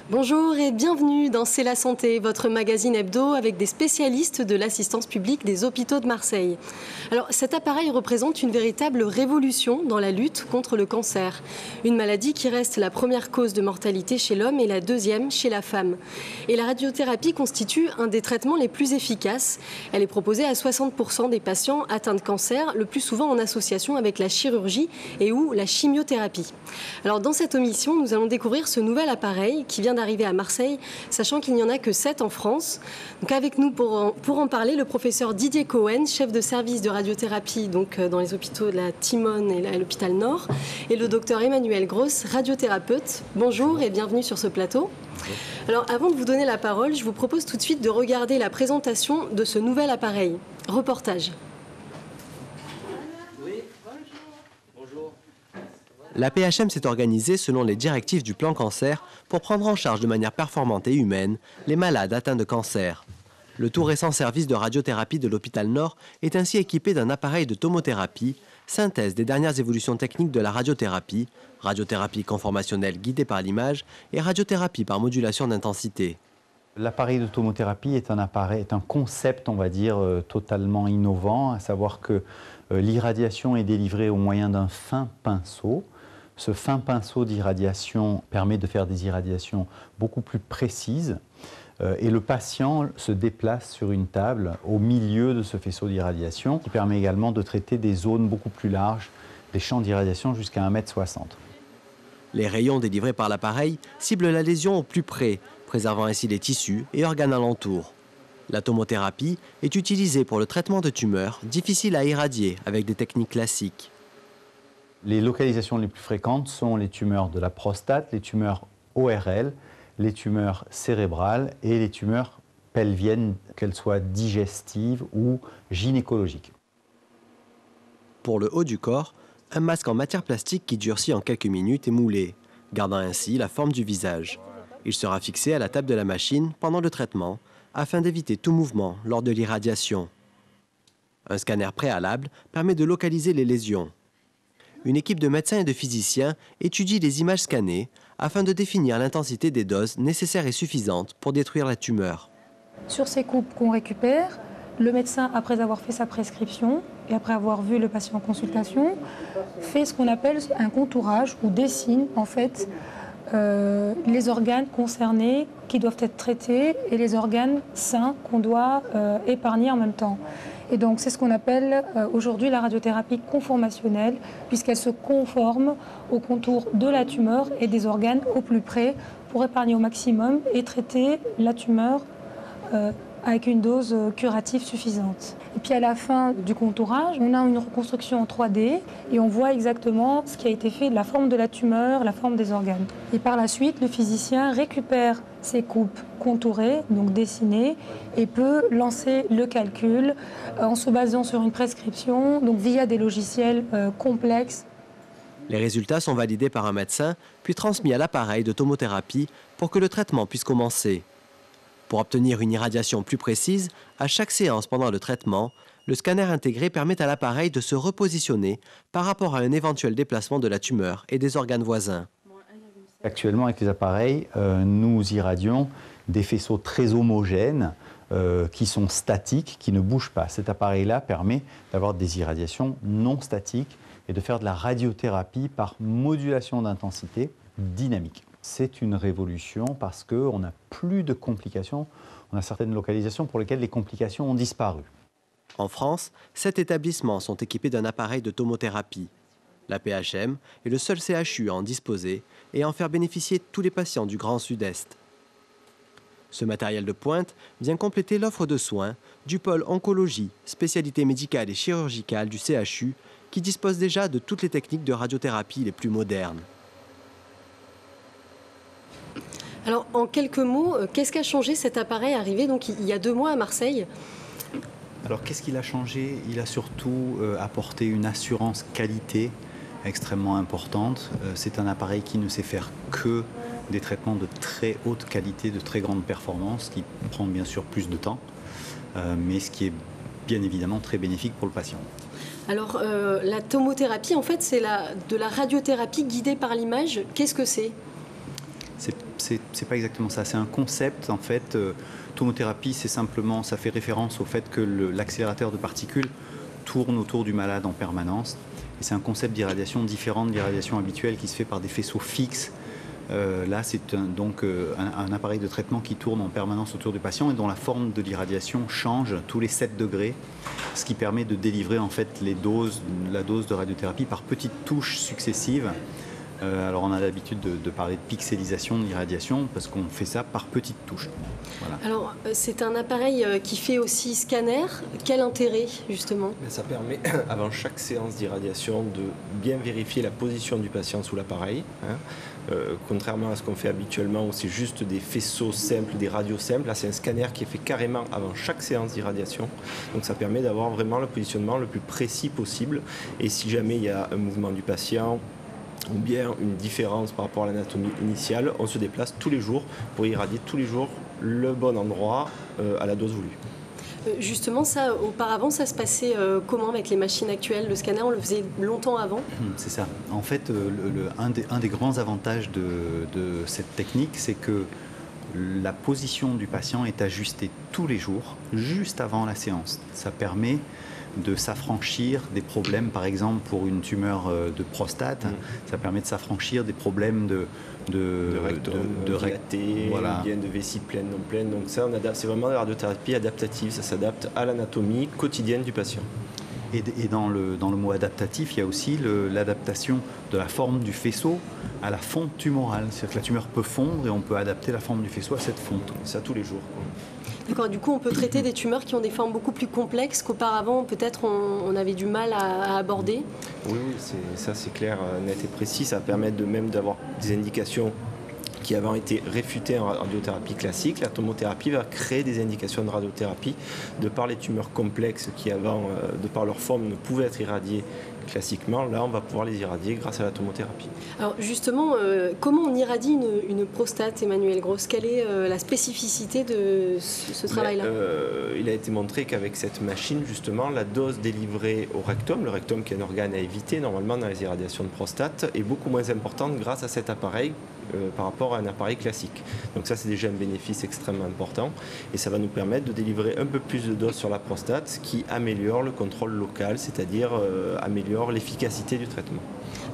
Bonjour et bienvenue dans C'est la santé, votre magazine hebdo avec des spécialistes de l'assistance publique des hôpitaux de Marseille. Alors cet appareil représente une véritable révolution dans la lutte contre le cancer. Une maladie qui reste la première cause de mortalité chez l'homme et la deuxième chez la femme. Et la radiothérapie constitue un des traitements les plus efficaces. Elle est proposée à 60% des patients atteints de cancer, le plus souvent en association avec la chirurgie et ou la chimiothérapie. Alors dans cette émission, nous allons découvrir ce nouvel appareil qui vient d'arriver à Marseille, sachant qu'il n'y en a que 7 en France. Donc avec nous pour en parler, le professeur Didier Cohen, chef de service de radiothérapie dans les hôpitaux de la Timone et l'hôpital Nord, et le docteur Emmanuel Gross, radiothérapeute. Bonjour et bienvenue sur ce plateau. Alors avant de vous donner la parole, je vous propose tout de suite de regarder la présentation de ce nouvel appareil. Reportage. La PHM s'est organisée selon les directives du plan cancer pour prendre en charge de manière performante et humaine les malades atteints de cancer. Le tout récent service de radiothérapie de l'hôpital Nord est ainsi équipé d'un appareil de tomothérapie, synthèse des dernières évolutions techniques de la radiothérapie conformationnelle guidée par l'image et radiothérapie par modulation d'intensité. L'appareil de tomothérapie est un concept, on va dire, totalement innovant, à savoir que l'irradiation est délivrée au moyen d'un fin pinceau. Ce fin pinceau d'irradiation permet de faire des irradiations beaucoup plus précises et le patient se déplace sur une table au milieu de ce faisceau d'irradiation qui permet également de traiter des zones beaucoup plus larges, des champs d'irradiation jusqu'à 1,60 m. Les rayons délivrés par l'appareil ciblent la lésion au plus près, préservant ainsi les tissus et organes alentours. La tomothérapie est utilisée pour le traitement de tumeurs difficiles à irradier avec des techniques classiques. Les localisations les plus fréquentes sont les tumeurs de la prostate, les tumeurs ORL, les tumeurs cérébrales et les tumeurs pelviennes, qu'elles soient digestives ou gynécologiques. Pour le haut du corps, un masque en matière plastique qui durcit en quelques minutes est moulé, gardant ainsi la forme du visage. Il sera fixé à la table de la machine pendant le traitement afin d'éviter tout mouvement lors de l'irradiation. Un scanner préalable permet de localiser les lésions. Une équipe de médecins et de physiciens étudie les images scannées afin de définir l'intensité des doses nécessaires et suffisantes pour détruire la tumeur. Sur ces coupes qu'on récupère, le médecin, après avoir fait sa prescription et après avoir vu le patient en consultation, fait ce qu'on appelle un contourage ou dessine en fait les organes concernés qui doivent être traités et les organes sains qu'on doit épargner en même temps. Et donc c'est ce qu'on appelle aujourd'hui la radiothérapie conformationnelle, puisqu'elle se conforme au contour de la tumeur et des organes au plus près pour épargner au maximum et traiter la tumeur avec une dose curative suffisante. Et puis à la fin du contourage, on a une reconstruction en 3D et on voit exactement ce qui a été fait de la forme de la tumeur, la forme des organes. Et par la suite, le physicien récupère ces coupes contourées, donc dessinées, et peut lancer le calcul en se basant sur une prescription, donc via des logiciels complexes. Les résultats sont validés par un médecin, puis transmis à l'appareil de tomothérapie pour que le traitement puisse commencer. Pour obtenir une irradiation plus précise, à chaque séance pendant le traitement, le scanner intégré permet à l'appareil de se repositionner par rapport à un éventuel déplacement de la tumeur et des organes voisins. Actuellement, avec les appareils, nous irradions des faisceaux très homogènes qui sont statiques, qui ne bougent pas. Cet appareil-là permet d'avoir des irradiations non statiques et de faire de la radiothérapie par modulation d'intensité dynamique. C'est une révolution parce qu'on n'a plus de complications. On a certaines localisations pour lesquelles les complications ont disparu. En France, 7 établissements sont équipés d'un appareil de tomothérapie. La PHM est le seul CHU à en disposer et à en faire bénéficier tous les patients du Grand Sud-Est. Ce matériel de pointe vient compléter l'offre de soins du pôle oncologie, spécialité médicale et chirurgicale du CHU, qui dispose déjà de toutes les techniques de radiothérapie les plus modernes. Alors, en quelques mots, qu'est-ce qu'a changé cet appareil arrivé donc, il y a 2 mois à Marseille? Alors, qu'est-ce qu'il a changé? Il a surtout apporté une assurance qualité extrêmement importante. C'est un appareil qui ne sait faire que des traitements de très haute qualité, de très grande performance, qui prend bien sûr plus de temps, mais ce qui est bien évidemment très bénéfique pour le patient. Alors, la tomothérapie, en fait, c'est de la radiothérapie guidée par l'image. Qu'est-ce que c'est? C'est pas exactement ça. C'est un concept, en fait. Tomothérapie, c'est simplement, ça fait référence au fait que l'accélérateur de particules tourne autour du malade en permanence. Et c'est un concept d'irradiation différent de l'irradiation habituelle qui se fait par des faisceaux fixes. Là, c'est donc un appareil de traitement qui tourne en permanence autour du patient et dont la forme de l'irradiation change tous les 7 degrés, ce qui permet de délivrer en fait la dose de radiothérapie par petites touches successives. Alors on a l'habitude de parler de pixelisation de l'irradiation parce qu'on fait ça par petites touches. Voilà. Alors c'est un appareil qui fait aussi scanner. Quel intérêt justement? Ça permet avant chaque séance d'irradiation de bien vérifier la position du patient sous l'appareil. Contrairement à ce qu'on fait habituellement où c'est juste des faisceaux simples, des radios simples, là c'est un scanner qui est fait carrément avant chaque séance d'irradiation. Donc ça permet d'avoir vraiment le positionnement le plus précis possible. Et si jamais il y a un mouvement du patient ou bien une différence par rapport à l'anatomie initiale, on se déplace tous les jours pour irradier tous les jours le bon endroit à la dose voulue. Justement, ça, auparavant, ça se passait comment avec les machines actuelles? Le scanner, on le faisait longtemps avant? C'est ça. En fait, un des grands avantages de cette technique, c'est que la position du patient est ajustée tous les jours, juste avant la séance. Ça permet de s'affranchir des problèmes, par exemple pour une tumeur de prostate, ça permet de s'affranchir des problèmes de rectum dilaté, voilà. De vessie pleine, non pleine. Donc ça, c'est vraiment la radiothérapie adaptative, ça s'adapte à l'anatomie quotidienne du patient. Et dans le mot adaptatif, il y a aussi l'adaptation de la forme du faisceau à la fonte tumorale. C'est-à-dire que la tumeur peut fondre et on peut adapter la forme du faisceau à cette fonte. Ça tous les jours. D'accord, du coup on peut traiter des tumeurs qui ont des formes beaucoup plus complexes qu'auparavant peut-être on avait du mal à aborder. Oui, ça c'est clair, net et précis. Ça permet même d'avoir des indications qui avant été réfutées en radiothérapie classique. La tomothérapie va créer des indications de radiothérapie de par les tumeurs complexes qui avant, de par leur forme, ne pouvaient être irradiées classiquement. Là, on va pouvoir les irradier grâce à la tomothérapie. Alors justement, comment on irradie une prostate, Emmanuel Gross? Quelle est la spécificité de ce travail-là? Il a été montré qu'avec cette machine, justement, la dose délivrée au rectum, le rectum qui est un organe à éviter normalement dans les irradiations de prostate, est beaucoup moins importante grâce à cet appareil par rapport à un appareil classique. Donc ça, c'est déjà un bénéfice extrêmement important et ça va nous permettre de délivrer un peu plus de doses sur la prostate, ce qui améliore le contrôle local, c'est-à-dire améliore l'efficacité du traitement.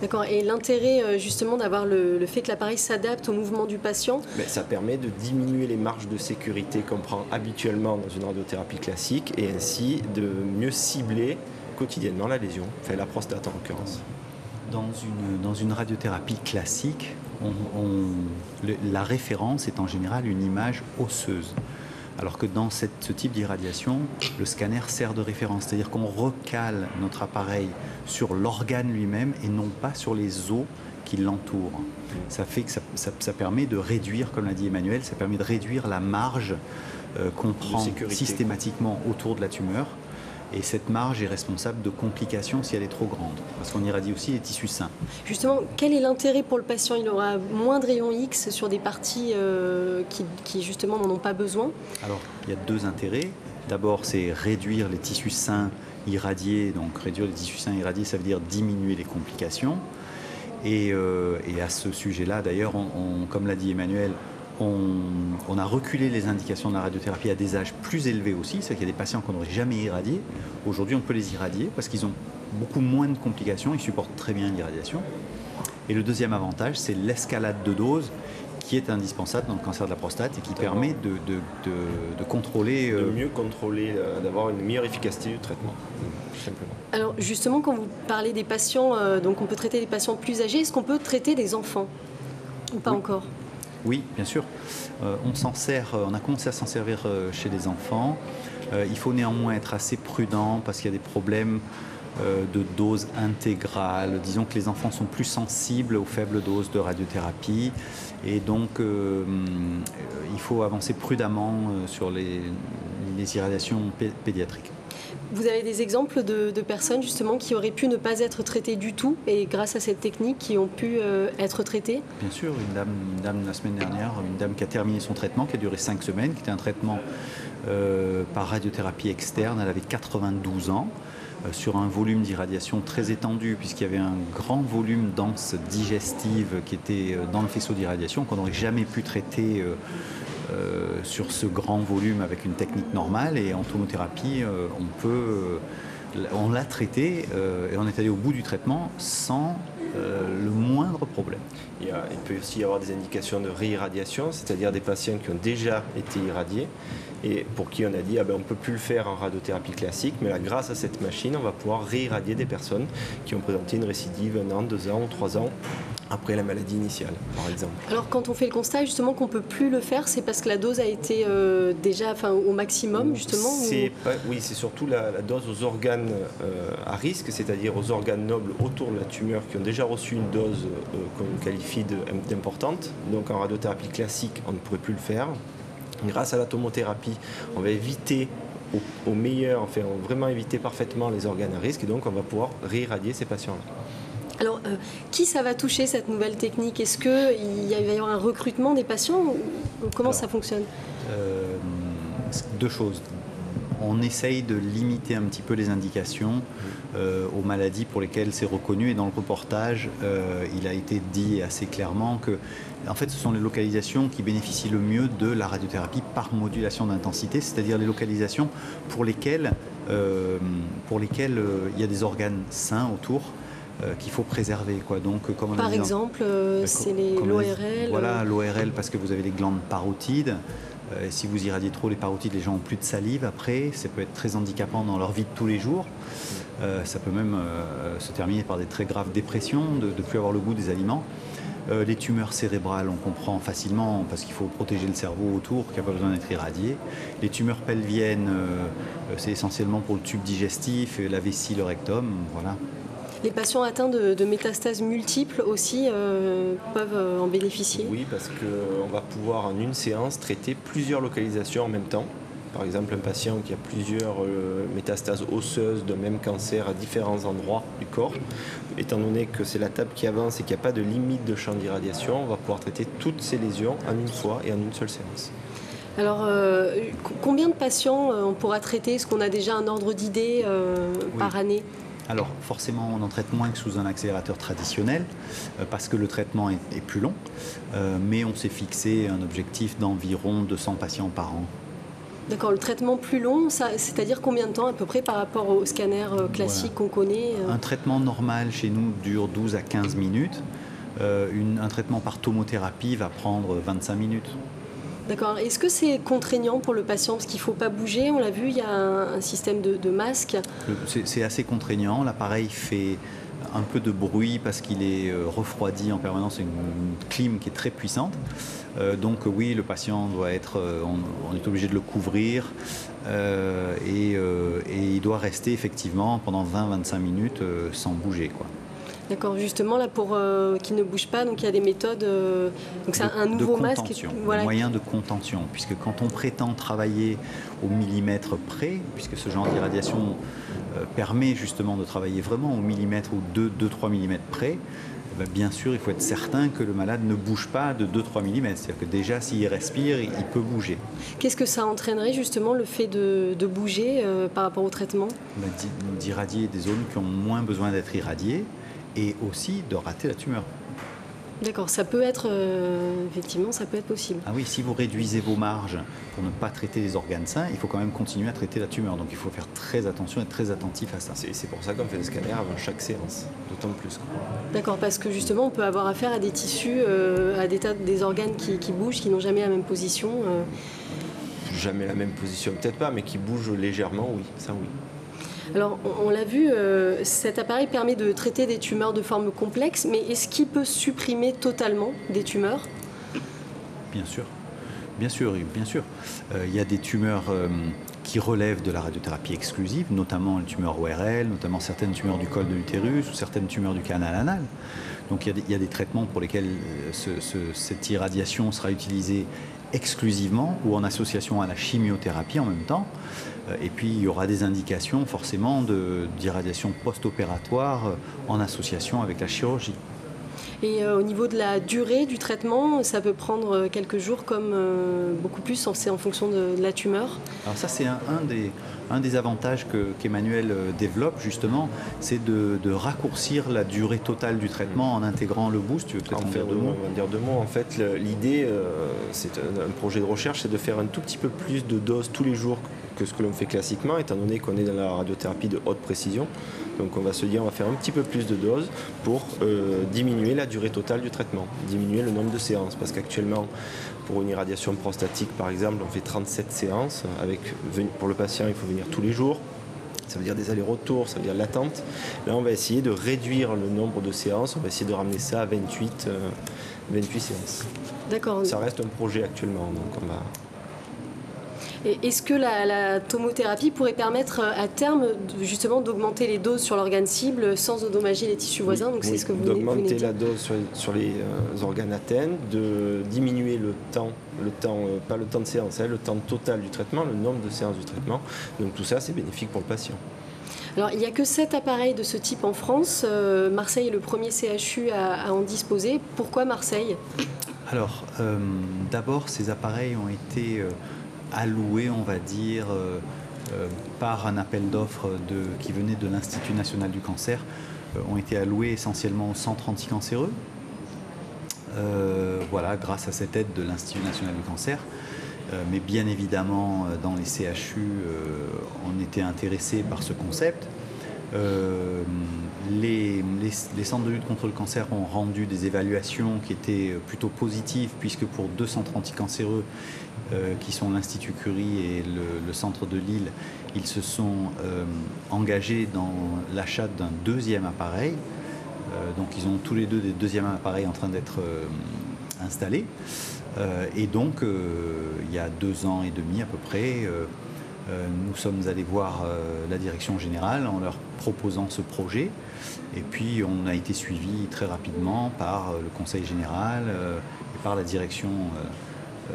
D'accord. Et l'intérêt justement d'avoir le fait que l'appareil s'adapte au mouvement du patient? Ça permet de diminuer les marges de sécurité qu'on prend habituellement dans une radiothérapie classique et ainsi de mieux cibler quotidiennement la lésion, enfin la prostate en l'occurrence. Dans une radiothérapie classique, la référence est en général une image osseuse. Alors que dans ce type d'irradiation, le scanner sert de référence. C'est-à-dire qu'on recale notre appareil sur l'organe lui-même et non pas sur les os qui l'entourent. Ça fait que ça permet de réduire, comme l'a dit Emmanuel, ça permet de réduire la marge qu'on prend systématiquement autour de la tumeur. Et cette marge est responsable de complications si elle est trop grande, parce qu'on irradie aussi les tissus sains. Justement, quel est l'intérêt pour le patient? Il aura moins de rayons X sur des parties qui justement n'en ont pas besoin? Alors, il y a 2 intérêts. D'abord, c'est réduire les tissus sains irradiés. Donc, réduire les tissus sains irradiés, ça veut dire diminuer les complications. Et à ce sujet-là, d'ailleurs, comme l'a dit Emmanuel, on a reculé les indications de la radiothérapie à des âges plus élevés aussi, c'est-à-dire qu'il y a des patients qu'on n'aurait jamais irradiés. Aujourd'hui, on peut les irradier parce qu'ils ont beaucoup moins de complications, ils supportent très bien l'irradiation. Et le deuxième avantage, c'est l'escalade de dose qui est indispensable dans le cancer de la prostate et qui permet de contrôler... De mieux contrôler, d'avoir une meilleure efficacité du traitement, tout simplement. Alors justement, quand vous parlez des patients, donc on peut traiter des patients plus âgés, est-ce qu'on peut traiter des enfants ou pas encore? Oui, bien sûr. On a commencé à s'en servir chez les enfants. Il faut néanmoins être assez prudent parce qu'il y a des problèmes de doses intégrales. Disons que les enfants sont plus sensibles aux faibles doses de radiothérapie et donc il faut avancer prudemment sur les irradiations pédiatriques. Vous avez des exemples de personnes justement qui auraient pu ne pas être traitées du tout et grâce à cette technique qui ont pu être traitées? Bien sûr, une dame la semaine dernière, une dame qui a terminé son traitement, qui a duré 5 semaines, qui était un traitement par radiothérapie externe. Elle avait 92 ans, sur un volume d'irradiation très étendu, puisqu'il y avait un grand volume d'anse digestive qui était dans le faisceau d'irradiation qu'on n'aurait jamais pu traiter sur ce grand volume avec une technique normale. Et en tomothérapie, on l'a traité et on est allé au bout du traitement sans le moindre problème. Il peut aussi y avoir des indications de réirradiation, c'est-à-dire des patients qui ont déjà été irradiés et pour qui on a dit on ne peut plus le faire en radiothérapie classique, mais là, grâce à cette machine, on va pouvoir réirradier des personnes qui ont présenté une récidive 1 an, 2 ans ou 3 ans après la maladie initiale, par exemple. Alors quand on fait le constat justement qu'on ne peut plus le faire, c'est parce que la dose a été déjà au maximum justement Oui, c'est surtout la dose aux organes à risque, c'est-à-dire aux organes nobles autour de la tumeur qui ont déjà reçu une dose qu'on qualifie d'importante. Donc en radiothérapie classique, on ne pourrait plus le faire. Grâce à la tomothérapie, on va éviter au meilleur, on va vraiment éviter parfaitement les organes à risque et donc on va pouvoir réirradier ces patients-là. Alors, qui ça va toucher cette nouvelle technique? Est-ce qu'il va y avoir un recrutement des patients ou comment ça fonctionne? 2 choses. On essaye de limiter un petit peu les indications aux maladies pour lesquelles c'est reconnu. Et dans le reportage, il a été dit assez clairement que en fait, ce sont les localisations qui bénéficient le mieux de la radiothérapie par modulation d'intensité, c'est-à-dire les localisations pour lesquelles il y a des organes sains autour. Qu'il faut préserver. Donc, comme par exemple, c'est l'ORL. Voilà, l'ORL parce que vous avez les glandes parotides. Si vous irradiez trop les parotides, les gens n'ont plus de salive après. Ça peut être très handicapant dans leur vie de tous les jours. Ça peut même se terminer par des très graves dépressions, de ne plus avoir le goût des aliments. Les tumeurs cérébrales, on comprend facilement parce qu'il faut protéger le cerveau autour, qui n'a pas besoin d'être irradié. Les tumeurs pelviennes, c'est essentiellement pour le tube digestif, la vessie, le rectum. Voilà. Les patients atteints de métastases multiples aussi peuvent en bénéficier? Oui, parce qu'on va pouvoir en une séance traiter plusieurs localisations en même temps. Par exemple, un patient qui a plusieurs métastases osseuses d'un même cancer à différents endroits du corps, étant donné que c'est la table qui avance et qu'il n'y a pas de limite de champ d'irradiation, on va pouvoir traiter toutes ces lésions en une fois et en une seule séance. Alors, combien de patients on pourra traiter? Est-ce qu'on a déjà un ordre d'idée par année? Alors forcément, on en traite moins que sous un accélérateur traditionnel parce que le traitement est plus long, mais on s'est fixé un objectif d'environ 200 patients par an. D'accord, le traitement plus long, c'est-à-dire combien de temps à peu près par rapport au scanner classique qu'on connaît? Un traitement normal chez nous dure 12 à 15 minutes. Un traitement par tomothérapie va prendre 25 minutes. D'accord. Est-ce que c'est contraignant pour le patient parce qu'il ne faut pas bouger? On l'a vu, il y a un système de masque. C'est assez contraignant. L'appareil fait un peu de bruit parce qu'il est refroidi en permanence. C'est une clim qui est très puissante. Donc oui, le patient doit être... on est obligé de le couvrir et il doit rester effectivement pendant 20-25 minutes sans bouger, quoi. D'accord, justement là pour qu'il ne bouge pas, donc il y a des méthodes, donc c'est un nouveau masque. Voilà. Moyen de contention, puisque quand on prétend travailler au millimètre près, puisque ce genre d'irradiation permet justement de travailler vraiment au millimètre ou 2-3 mm près, bien sûr il faut être certain que le malade ne bouge pas de 2-3 mm, c'est-à-dire que déjà s'il respire, il peut bouger. Qu'est-ce que ça entraînerait justement le fait de bouger par rapport au traitement? D'irradier des zones qui ont moins besoin d'être irradiées, et aussi de rater la tumeur. D'accord, ça peut être, effectivement, ça peut être possible. Ah oui, si vous réduisez vos marges pour ne pas traiter les organes sains, il faut quand même continuer à traiter la tumeur. Donc il faut faire très attention et être très attentif à ça. C'est pour ça qu'on fait des scanners avant chaque séance, d'autant plus. D'accord, parce que justement, on peut avoir affaire à des tissus, à des organes qui bougent, qui n'ont jamais la même position. Jamais la même position, peut-être pas, mais qui bougent légèrement, oui, ça oui. Alors, on l'a vu, cet appareil permet de traiter des tumeurs de forme complexe, mais est-ce qu'il peut supprimer totalement des tumeurs? Bien sûr. Bien sûr, bien sûr. Il y a des tumeurs qui relèvent de la radiothérapie exclusive, notamment les tumeurs ORL, notamment certaines tumeurs du col de l'utérus ou certaines tumeurs du canal anal. Donc il y a des traitements pour lesquels cette irradiation sera utilisée exclusivement ou en association à la chimiothérapie en même temps. Et puis il y aura des indications forcément d'irradiation post-opératoire en association avec la chirurgie. Et au niveau de la durée du traitement, ça peut prendre quelques jours comme beaucoup plus, c'est en fonction de la tumeur. Alors ça c'est un des avantages qu'Emmanuel développe justement, c'est de raccourcir la durée totale du traitement en intégrant le boost. Tu veux peut-être en dire deux mots ? On va dire deux mots. En fait, l'idée, c'est un projet de recherche, c'est de faire un tout petit peu plus de doses tous les jours que ce que l'on fait classiquement, étant donné qu'on est dans la radiothérapie de haute précision. Donc on va se dire, on va faire un petit peu plus de doses pour diminuer la durée totale du traitement, diminuer le nombre de séances. Parce qu'actuellement, pour une irradiation prostatique, par exemple, on fait 37 séances. Pour le patient, il faut venir tous les jours. Ça veut dire des allers-retours, ça veut dire l'attente. Là, on va essayer de réduire le nombre de séances. On va essayer de ramener ça à 28 séances. D'accord. Ça reste un projet actuellement, donc on va... Et est-ce que la tomothérapie pourrait permettre à terme justement d'augmenter les doses sur l'organe cible sans endommager les tissus voisins? Donc c'est ce que vous d'augmenter la dose sur les organes atteints, de diminuer le temps, pas le temps de séance, le temps total du traitement, le nombre de séances du traitement. Donc tout ça, c'est bénéfique pour le patient. Alors, il n'y a que 7 appareils de ce type en France. Marseille est le premier CHU à en disposer. Pourquoi Marseille? Alors, d'abord, ces appareils ont été alloués, on va dire, par un appel d'offres qui venait de l'Institut national du cancer, ont été alloués essentiellement aux centres anticancéreux. Voilà, grâce à cette aide de l'Institut national du cancer. Mais bien évidemment, dans les CHU, on était intéressés par ce concept. Les centres de lutte contre le cancer ont rendu des évaluations qui étaient plutôt positives, puisque pour 2 centres anticancéreux, qui sont l'Institut Curie et le centre de Lille, ils se sont engagés dans l'achat d'un 2e appareil. Donc ils ont tous les deux des 2e appareils en train d'être installés. Et donc, il y a 2 ans et demi à peu près, nous sommes allés voir la direction générale en leur proposant ce projet. Et puis, on a été suivi très rapidement par le conseil général et par la direction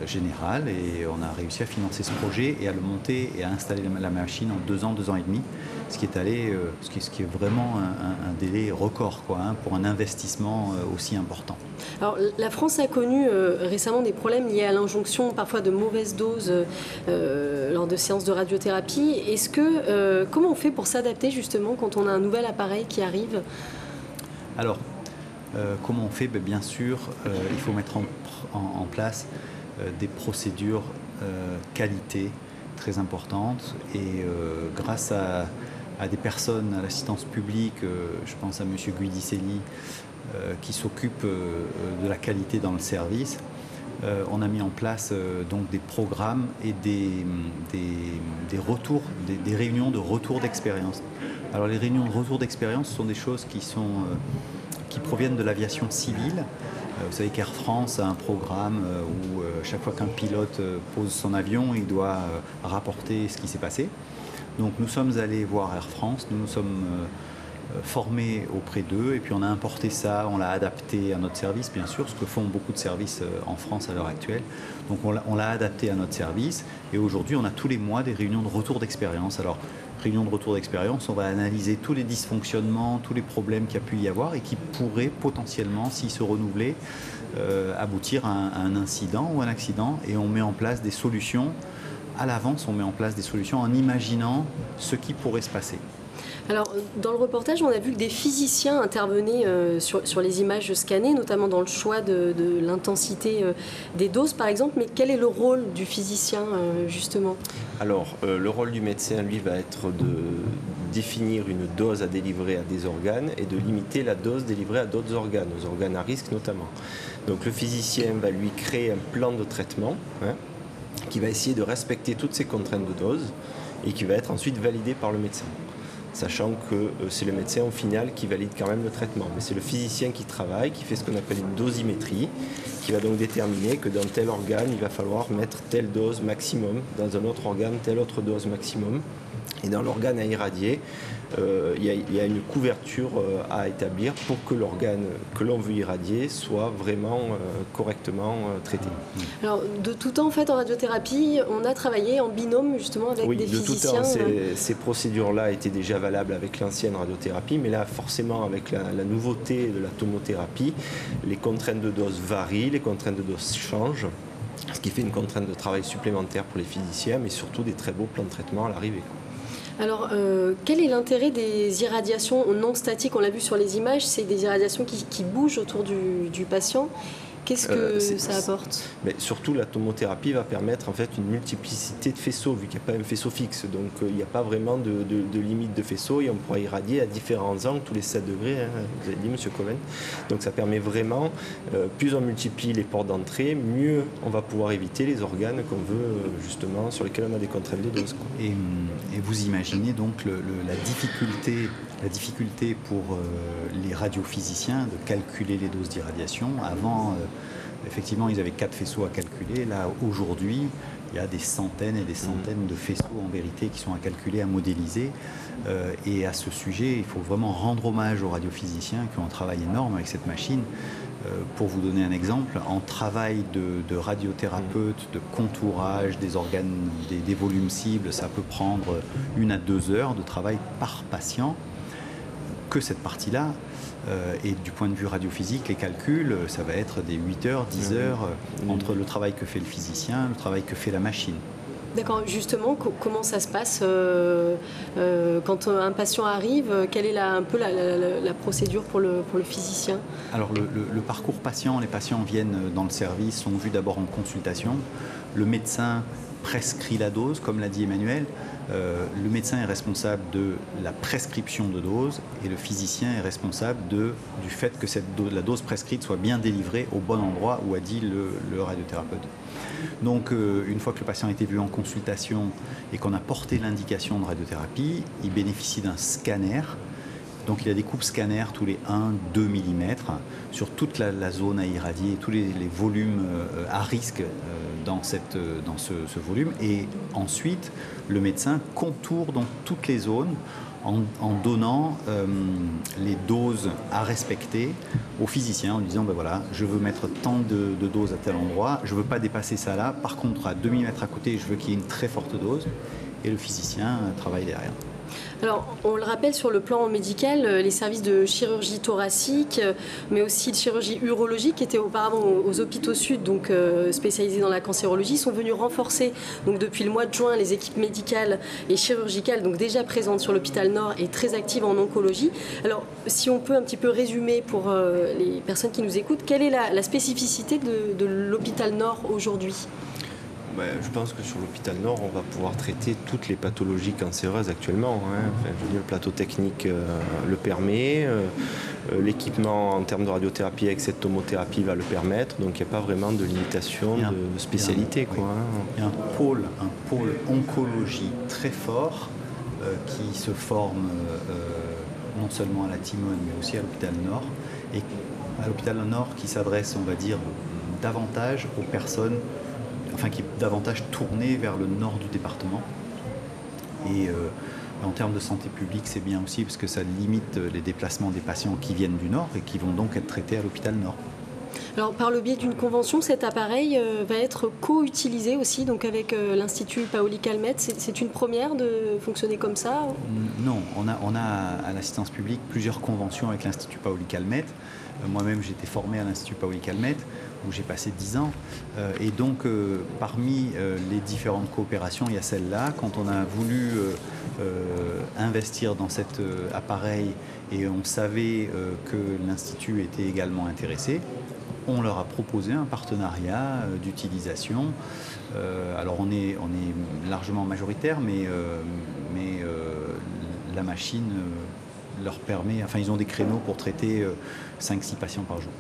générale. Et on a réussi à financer ce projet et à le monter et à installer la machine en 2 ans, 2 ans et demi. Ce qui est vraiment un délai record pour un investissement aussi important. Alors, la France a connu récemment des problèmes liés à l'injonction parfois de mauvaises doses lors de séances de radiothérapie. Comment on fait pour s'adapter justement quand on a un nouvel appareil qui arrive? Alors, comment on fait? Bien sûr, il faut mettre en place des procédures qualité très importantes et grâce à des personnes, à l'assistance publique, je pense à M. Guidicelli, qui s'occupe de la qualité dans le service. On a mis en place donc des programmes et des retours, des réunions de retour d'expérience. Alors les réunions de retour d'expérience sont des choses qui proviennent de l'aviation civile. Vous savez qu'Air France a un programme où chaque fois qu'un pilote pose son avion, il doit rapporter ce qui s'est passé. Donc nous sommes allés voir Air France, nous nous sommes formés auprès d'eux et puis on a importé ça, on l'a adapté à notre service bien sûr, ce que font beaucoup de services en France à l'heure actuelle. Donc on l'a adapté à notre service et aujourd'hui on a tous les mois des réunions de retour d'expérience. Alors réunion de retour d'expérience, on va analyser tous les dysfonctionnements, tous les problèmes qu'il y a pu y avoir et qui pourraient potentiellement, s'ils se renouvelaient, aboutir à un incident ou un accident et on met en place des solutions. À l'avance, on met en place des solutions en imaginant ce qui pourrait se passer. Alors, dans le reportage, on a vu que des physiciens intervenaient sur les images scannées, notamment dans le choix de l'intensité des doses, par exemple. Mais quel est le rôle du physicien, justement? Alors, le rôle du médecin, lui, va être de définir une dose à délivrer à des organes et de limiter la dose délivrée à d'autres organes, aux organes à risque notamment. Donc, le physicien va lui créer un plan de traitement, qui va essayer de respecter toutes ces contraintes de dose et qui va être ensuite validé par le médecin. sachant que c'est le médecin au final qui valide quand même le traitement. Mais c'est le physicien qui travaille, qui fait ce qu'on appelle une dosimétrie, qui va donc déterminer que dans tel organe, il va falloir mettre telle dose maximum, dans un autre organe, telle autre dose maximum. Et dans l'organe à irradier, il y a une couverture à établir pour que l'organe que l'on veut irradier soit vraiment correctement traité. Alors, de tout temps, en fait, en radiothérapie, on a travaillé en binôme justement avec des physiciens. Oui, de tout temps, ces procédures-là étaient déjà valables avec l'ancienne radiothérapie, mais là, forcément, avec la nouveauté de la tomothérapie, les contraintes de dose varient, les contraintes de dose changent. Ce qui fait une contrainte de travail supplémentaire pour les physiciens, mais surtout des très beaux plans de traitement à l'arrivée. Alors, quel est l'intérêt des irradiations non statiques? On l'a vu sur les images, c'est des irradiations qui bougent autour du patient. Qu'est-ce que ça apporte? Mais surtout, la tomothérapie va permettre en fait une multiplicité de faisceaux, vu qu'il n'y a pas un faisceau fixe. Donc, il n'y a pas vraiment de limite de faisceaux et on pourra irradier à différents angles, tous les 7 degrés, hein, vous avez dit, M. Coven. Donc, ça permet vraiment, plus on multiplie les portes d'entrée, mieux on va pouvoir éviter les organes qu'on veut, justement, sur lesquels on a des contraintes de dose. Et vous imaginez donc la difficulté pour les radiophysiciens de calculer les doses d'irradiation. Avant, effectivement, ils avaient 4 faisceaux à calculer. Là, aujourd'hui, il y a des centaines et des centaines de faisceaux en vérité qui sont à calculer, à modéliser. Et à ce sujet, il faut vraiment rendre hommage aux radiophysiciens qui ont un travail énorme avec cette machine. Pour vous donner un exemple, en travail de radiothérapeute, de contourage des organes, des volumes cibles, ça peut prendre 1 à 2 heures de travail par patient. Que cette partie-là, et du point de vue radiophysique, les calculs, ça va être des 8 heures, 10 heures entre le travail que fait le physicien, le travail que fait la machine. D'accord, justement, comment ça se passe quand un patient arrive? Quelle est un peu la procédure pour le physicien? Alors le parcours patient, les patients viennent dans le service, sont vus d'abord en consultation. Le médecin prescrit la dose, comme l'a dit Emmanuel. Le médecin est responsable de la prescription de dose et le physicien est responsable du fait que la dose prescrite soit bien délivrée au bon endroit où a dit le radiothérapeute. Donc une fois que le patient a été vu en consultation et qu'on a porté l'indication de radiothérapie, il bénéficie d'un scanner. Donc il y a des coupes scanners tous les 1-2 mm sur toute la zone à irradier, tous les volumes à risque dans ce volume. Et ensuite, le médecin contourne dans toutes les zones en donnant les doses à respecter au physicien, en lui disant, ben voilà, je veux mettre tant de doses à tel endroit, je ne veux pas dépasser ça là, par contre à 2 mm à côté, je veux qu'il y ait une très forte dose, et le physicien travaille derrière. Alors, on le rappelle, sur le plan médical, les services de chirurgie thoracique, mais aussi de chirurgie urologique, qui étaient auparavant aux hôpitaux sud, donc spécialisés dans la cancérologie, sont venus renforcer, donc depuis le mois de juin, les équipes médicales et chirurgicales, donc déjà présentes sur l'hôpital Nord et très actives en oncologie. Alors, si on peut un petit peu résumer pour les personnes qui nous écoutent, quelle est la spécificité de l'hôpital Nord aujourd'hui ? Je pense que sur l'hôpital Nord, on va pouvoir traiter toutes les pathologies cancéreuses actuellement. Enfin, je veux dire, le plateau technique le permet, l'équipement en termes de radiothérapie avec cette tomothérapie va le permettre, donc il n'y a pas vraiment de limitation de spécialité. Il y a un pôle oncologie très fort qui se forme non seulement à la Timone, mais aussi à l'hôpital Nord, et à l'hôpital Nord qui s'adresse, on va dire, davantage aux personnes, qui est davantage tourné vers le nord du département. Et en termes de santé publique, c'est bien aussi parce que ça limite les déplacements des patients qui viennent du nord et qui vont donc être traités à l'hôpital Nord. Alors, par le biais d'une convention, cet appareil va être co-utilisé aussi, donc avec l'Institut Paoli-Calmettes. C'est une première de fonctionner comme ça? Non, on a à l'assistance publique plusieurs conventions avec l'Institut Paoli-Calmettes. Moi-même, j'ai été formé à l'Institut Paoli-Calmettes, où j'ai passé 10 ans. Et donc, parmi les différentes coopérations, il y a celle-là. Quand on a voulu investir dans cet appareil et on savait que l'Institut était également intéressé, on leur a proposé un partenariat d'utilisation. Alors, on est largement majoritaire, mais la machine leur permet... ils ont des créneaux pour traiter 5-6 patients par jour.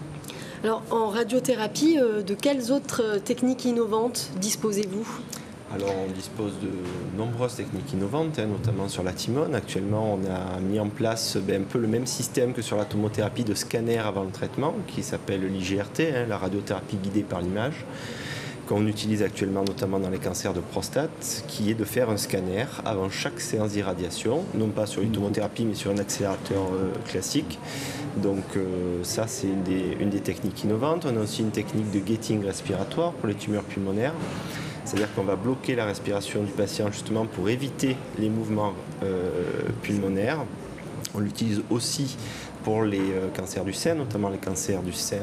Alors, en radiothérapie, de quelles autres techniques innovantes disposez-vous ? Alors on dispose de nombreuses techniques innovantes, notamment sur la Timone. Actuellement on a mis en place un peu le même système que sur la tomothérapie de scanner avant le traitement, qui s'appelle l'IGRT, la radiothérapie guidée par l'image, qu'on utilise actuellement notamment dans les cancers de prostate, qui est de faire un scanner avant chaque séance d'irradiation, non pas sur une tomothérapie mais sur un accélérateur classique. Donc ça c'est une des techniques innovantes. On a aussi une technique de gating respiratoire pour les tumeurs pulmonaires. C'est-à-dire qu'on va bloquer la respiration du patient justement pour éviter les mouvements pulmonaires. On l'utilise aussi pour les cancers du sein, notamment les cancers du sein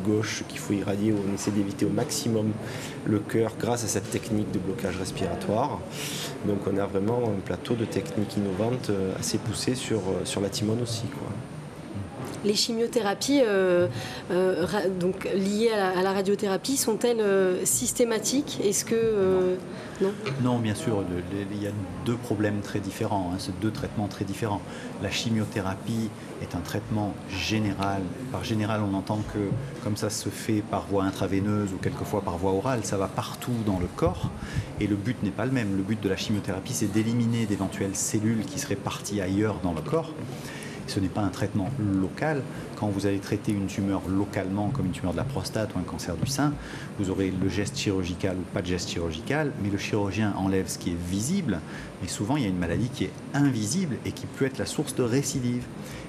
gauche qu'il faut irradier, où on essaie d'éviter au maximum le cœur grâce à cette technique de blocage respiratoire. Donc on a vraiment un plateau de techniques innovantes assez poussé sur la Timone aussi, quoi. Les chimiothérapies donc liées à la radiothérapie sont-elles systématiques? Est-ce que non? Non, bien sûr, il y a deux problèmes très différents, c'est deux traitements très différents. La chimiothérapie est un traitement général. Par général, on entend que comme ça se fait par voie intraveineuse ou quelquefois par voie orale, ça va partout dans le corps et le but n'est pas le même. Le but de la chimiothérapie, c'est d'éliminer d'éventuelles cellules qui seraient parties ailleurs dans le corps. Ce n'est pas un traitement local. Quand vous allez traiter une tumeur localement, comme une tumeur de la prostate ou un cancer du sein, vous aurez le geste chirurgical ou pas de geste chirurgical, mais le chirurgien enlève ce qui est visible. Mais souvent, il y a une maladie qui est invisible et qui peut être la source de récidive.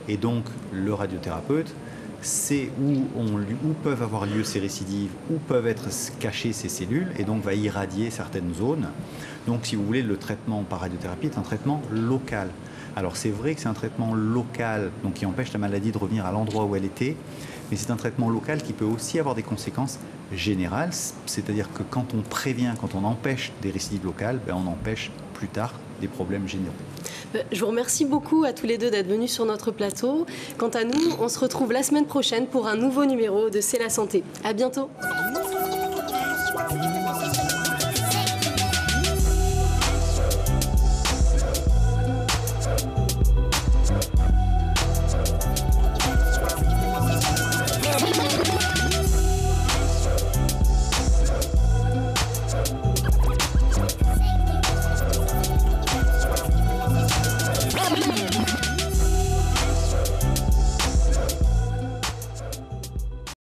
Et donc, le radiothérapeute sait où peuvent avoir lieu ces récidives, où peuvent être cachées ces cellules, et donc va irradier certaines zones. Donc, si vous voulez, le traitement par radiothérapie est un traitement local. Alors c'est vrai que c'est un traitement local, donc qui empêche la maladie de revenir à l'endroit où elle était, mais c'est un traitement local qui peut aussi avoir des conséquences générales, c'est-à-dire que quand on prévient, quand on empêche des récidives locales, on empêche plus tard des problèmes généraux. Je vous remercie beaucoup à tous les deux d'être venus sur notre plateau. Quant à nous, on se retrouve la semaine prochaine pour un nouveau numéro de C'est la santé. À bientôt.